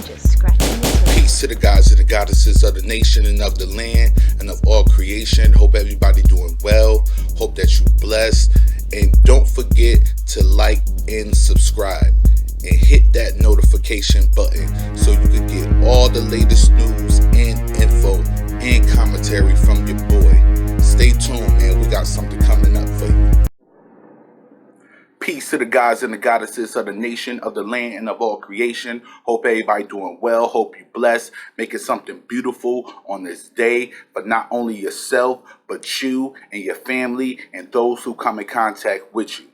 just scratching the surface. Peace to the gods and the goddesses of the nation and of the land and of all creation. Hope everybody doing well. Hope that you blessed. And don't forget to like and subscribe. And hit that notification button so you can get all the latest news and info and commentary from your boy. Stay tuned, man. We got something coming up for you. Peace to the gods and the goddesses of the nation, of the land, and of all creation. Hope everybody doing well. Hope you blessed. Making something beautiful on this day for not only yourself, but you and your family and those who come in contact with you.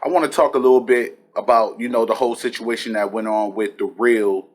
I want to talk a little bit about, the whole situation that went on with The Real,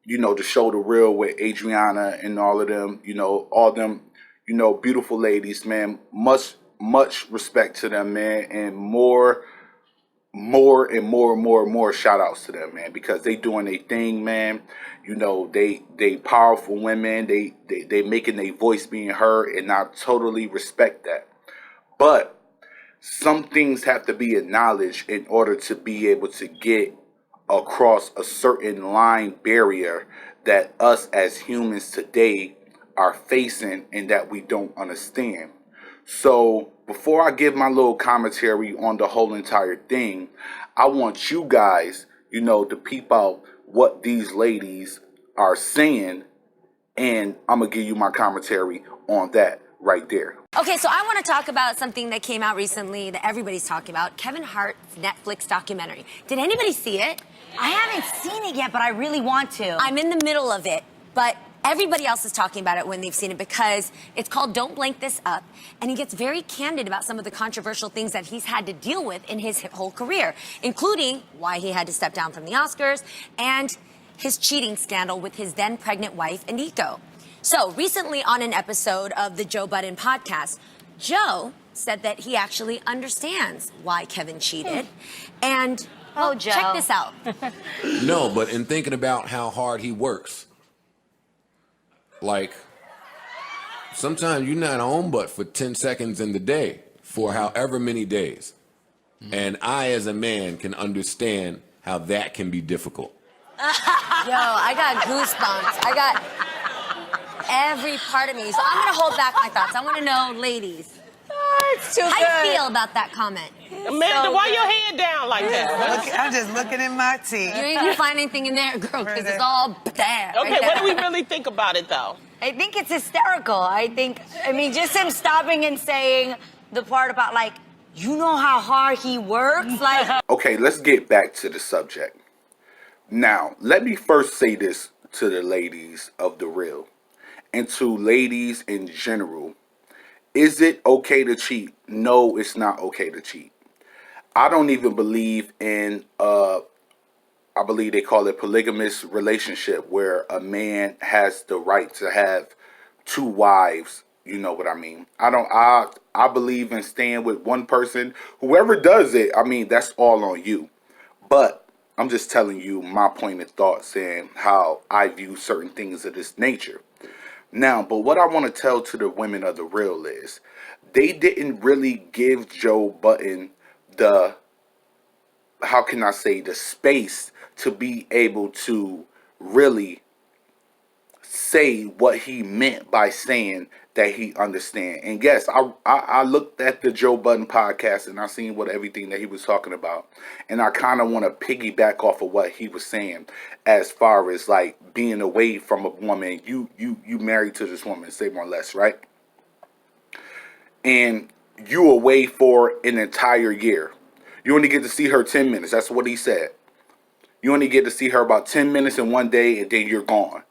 the show The Real with Adriana and all of them, all them, beautiful ladies, man. Much respect to them, man, and more shout outs to them, man, because they doing their thing, man. They powerful women. They making their voice being heard, and I totally respect that. But some things have to be acknowledged in order to be able to get across a certain line barrier that us as humans today are facing and that we don't understand. So before I give my little commentary on the whole entire thing, I want you guys, to peep out what these ladies are saying, and I'm going to give you my commentary on that right there. Okay, so I want to talk about something that came out recently that everybody's talking about, Kevin Hart's Netflix documentary. Did anybody see it? I haven't seen it yet, but I really want to. I'm in the middle of it, but everybody else is talking about it when they've seen it because it's called Don't Blank This Up, and he gets very candid about some of the controversial things that he's had to deal with in his whole career, including why he had to step down from the Oscars and his cheating scandal with his then pregnant wife, Eniko. So recently on an episode of the Joe Budden podcast, Joe said that he actually understands why Kevin cheated. And Joe, check this out. No, but in thinking about how hard he works, like sometimes you're not on but for 10 seconds in the day for however many days. And I, as a man, can understand how that can be difficult. Yo, I got goosebumps. I got every part of me. So I'm going to hold back my thoughts. I want to know, ladies, It's too how good. you feel about that comment? Amanda, why your head down like that? I'm just looking at my tea. You ain't gonna find anything in there, girl, because it's all there. Okay, what do we really think about it, though? I think it's hysterical. Just him stopping and saying the part about, you know how hard he works? Okay, let's get back to the subject. Now, let me first say this to the ladies of The Real and to ladies in general. Is it okay to cheat? No, it's not okay to cheat. I don't even believe in, I believe they call it polygamous relationship, where a man has the right to have two wives. You know what I mean? I believe in staying with one person. Whoever does it, that's all on you. But I'm just telling you my pointed thoughts and how I view certain things of this nature. Now, but what I want to tell to the women of The Real is they didn't really give Joe Budden the space to be able to really say what he meant by saying that he understand. And yes, I looked at the Joe Budden podcast and I seen everything that he was talking about. And I kind of want to piggyback off of what he was saying as far as being away from a woman. You married to this woman, say more or less, right? And you away for an entire year. You only get to see her 10 minutes. That's what he said. You only get to see her about 10 minutes in one day, and then you're gone.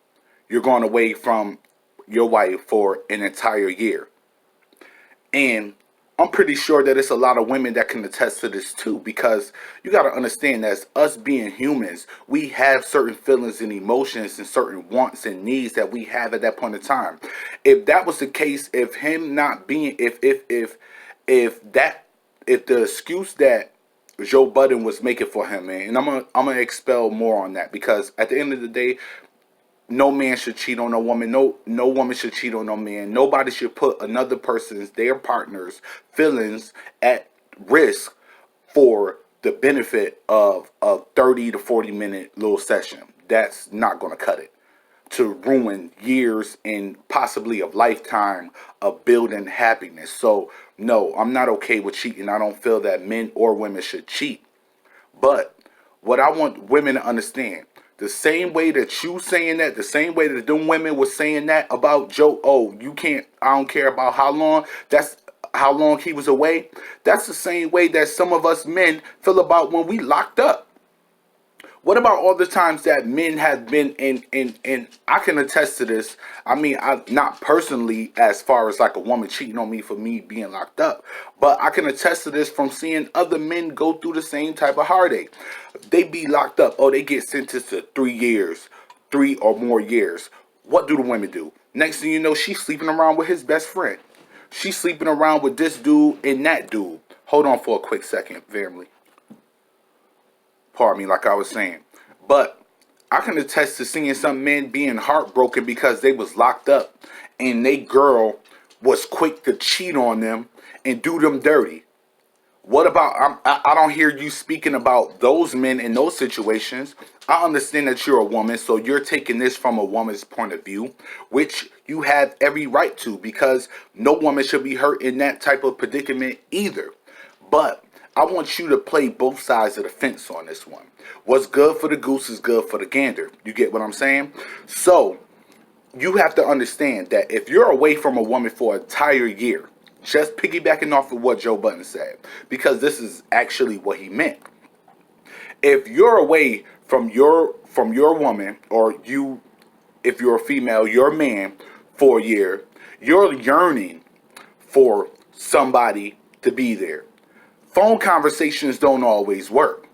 You're gone away from your wife for an entire year. And I'm pretty sure that it's a lot of women that can attest to this too, because you got to understand that as us being humans, we have certain feelings and emotions and certain wants and needs that we have at that point in time. If that was the case, if him not being, if the excuse that Joe Budden was making for him, man, and I'm gonna expel more on that, because at the end of the day, no man should cheat on a woman. No woman should cheat on no man. Nobody should put another person's, their partner's feelings at risk for the benefit of a 30 to 40 minute little session. that's not going to cut it to ruin years and possibly a lifetime of building happiness. So no, I'm not okay with cheating. I don't feel that men or women should cheat. But what I want women to understand, the same way that you saying that, the same way that them women was saying that about Joe, oh, you can't, I don't care about how long, that's how long he was away. That's the same way that some of us men feel about when we locked up. What about all the times that men have been in I can attest to this. I mean, I not personally as far as like a woman cheating on me for me being locked up, but I can attest to this from seeing other men go through the same type of heartache. They be locked up. Oh, they get sentenced to 3 years, 3 or more years. What do the women do? Next thing you know, she's sleeping around with his best friend. She's sleeping around with this dude and that dude. Hold on for a quick second, family. Pardon me, like I was saying. But I can attest to seeing some men being heartbroken because they was locked up and they girl was quick to cheat on them and do them dirty. What about, I don't hear you speaking about those men in those situations. I understand that you're a woman, so you're taking this from a woman's point of view, which you have every right to, because no woman should be hurt in that type of predicament either. But I want you to play both sides of the fence on this one. What's good for the goose is good for the gander. You get what I'm saying? So you have to understand that if you're away from a woman for an entire year, just piggybacking off of what Joe Budden said, because this is actually what he meant. If you're away from your woman, or you, if you're a female, your man for a year, you're yearning for somebody to be there. Phone conversations don't always work.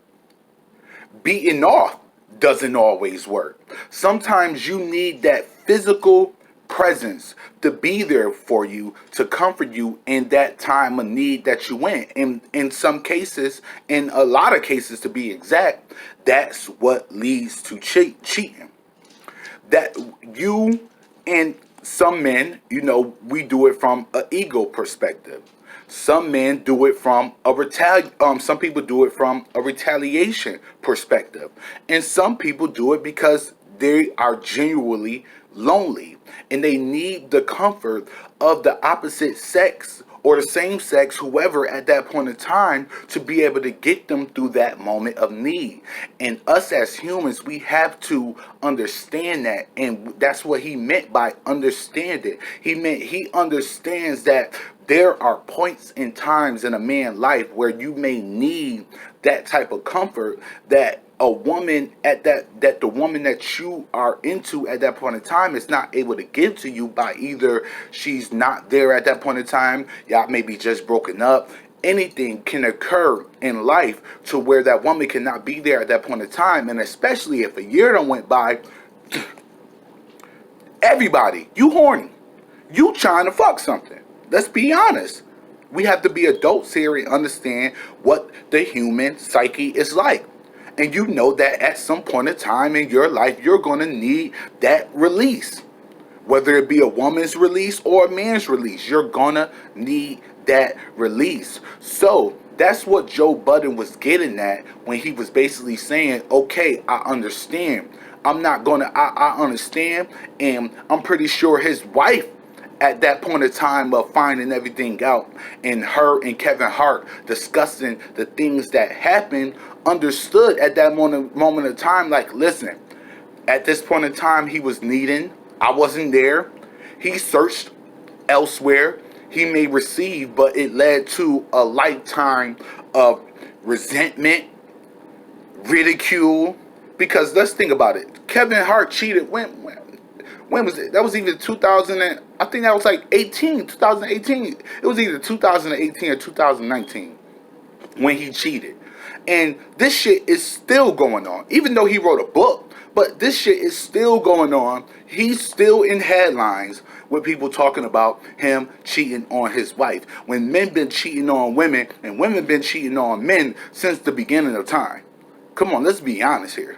Beating off doesn't always work. Sometimes you need that physical presence to be there for you, to comfort you in that time of need that you in. In some cases, in a lot of cases to be exact, that's what leads to cheating. That you and some men, you know, we do it from an ego perspective. Some men do it from a some people do it from a retaliation perspective. And some people do it because they are genuinely lonely and they need the comfort of the opposite sex or the same sex, whoever at that point in time, to be able to get them through that moment of need. And us as humans, we have to understand that. And that's what he meant by understand it. He meant he understands that there are points in times in a man's life where you may need that type of comfort that a woman that the woman that you are into at that point in time is not able to give to you, by either she's not there at that point in time, y'all maybe just broken up. Anything can occur in life to where that woman cannot be there at that point in time. And especially if a year done went by, everybody, you horny, you trying to fuck something. Let's be honest. We have to be adults here and understand what the human psyche is like. And you know that at some point in time in your life, you're going to need that release. Whether it be a woman's release or a man's release, you're going to need that release. So that's what Joe Budden was getting at when he was basically saying, okay, I understand. I'm not going to, I understand. And I'm pretty sure his wife, at that point of time of finding everything out, and her and Kevin Hart discussing the things that happened, understood at that moment of time, like, listen, at this point in time, he was needing, I wasn't there. He searched elsewhere. He may receive, but it led to a lifetime of resentment, ridicule. Because let's think about it. Kevin Hart cheated when was it? That was either 2000 and, I think that was like 2018. It was either 2018 or 2019 when he cheated. And this shit is still going on. Even though he wrote a book, but this shit is still going on. He's still in headlines with people talking about him cheating on his wife. When men been cheating on women and women been cheating on men since the beginning of time. Come on, let's be honest here.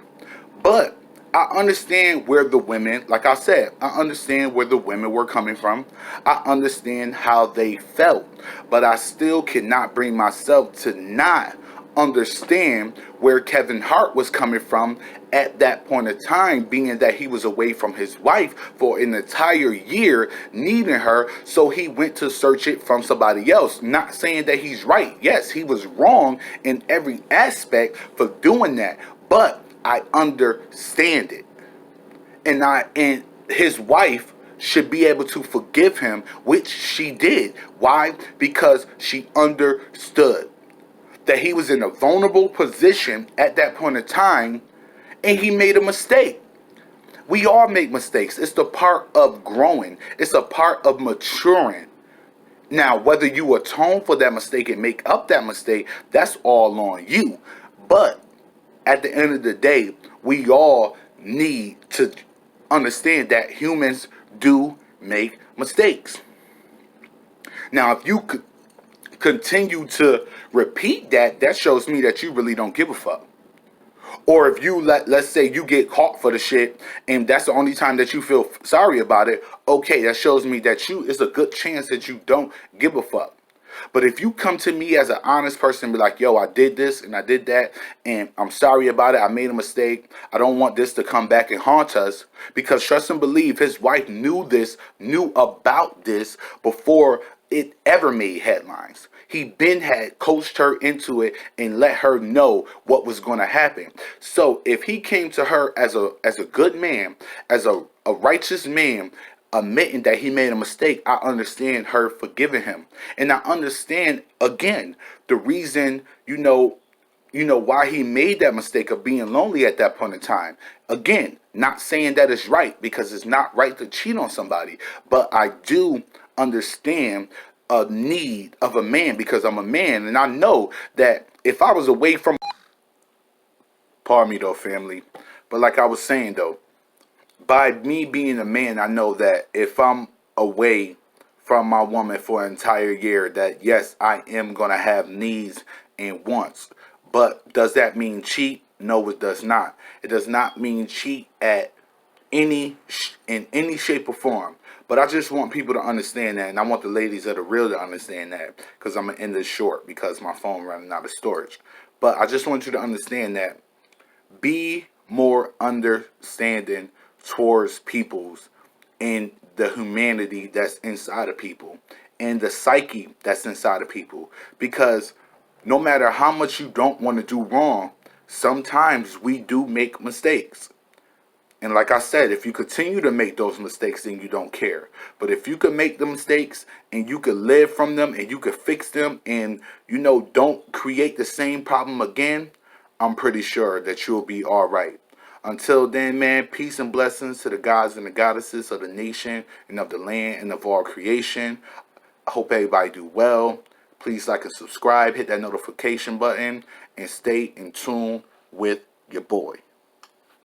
But I understand where the women, like I said, I understand where the women were coming from. I understand how they felt. But I still cannot bring myself to not understand where Kevin Hart was coming from at that point of time, being that he was away from his wife for an entire year, needing her, so he went to search it from somebody else. Not saying that he's right. Yes, he was wrong in every aspect for doing that, but I understand it. And his wife should be able to forgive him, which she did. Why? Because she understood that he was in a vulnerable position at that point in time, and he made a mistake. We all make mistakes. It's the part of growing. It's a part of maturing. Now, whether you atone for that mistake and make up that mistake, that's all on you. But at the end of the day, we all need to understand that humans do make mistakes. Now, if you could continue to repeat that, that shows me that you really don't give a fuck. Or if you let's say you get caught for the shit and that's the only time that you feel sorry about it, okay, that shows me that it's a good chance that you don't give a fuck. But if you come to me as an honest person and be like, yo, I did this and I did that and I'm sorry about it, I made a mistake, I don't want this to come back and haunt us, because trust and believe, his wife knew about this before it ever made headlines. He had coached her into it and let her know what was going to happen. So if he came to her as a good man, as a righteous man, admitting that he made a mistake, I understand her forgiving him. And I understand, again, the reason, why he made that mistake of being lonely at that point in time. Again, not saying that it's right, because it's not right to cheat on somebody. But I do understand a need of a man, because I'm a man, and I know that if I was away from, pardon me though, family, but like I was saying though, by me being a man, I know that if I'm away from my woman for an entire year, that yes, I am gonna have needs and wants. But does that mean cheat? No, it does not. It does not mean cheat in any shape or form. But I just want people to understand that, and I want the ladies that are real to understand that, because I'm going to end this short because my phone running out of storage. But I just want you to understand that be more understanding towards people's and the humanity that's inside of people and the psyche that's inside of people. Because no matter how much you don't want to do wrong, sometimes we do make mistakes. And like I said, if you continue to make those mistakes, then you don't care. But if you can make the mistakes and you can live from them and you can fix them and, don't create the same problem again, I'm pretty sure that you'll be all right. Until then, man, peace and blessings to the gods and the goddesses of the nation and of the land and of all creation. I hope everybody do well. Please like and subscribe, hit that notification button, and stay in tune with your boy.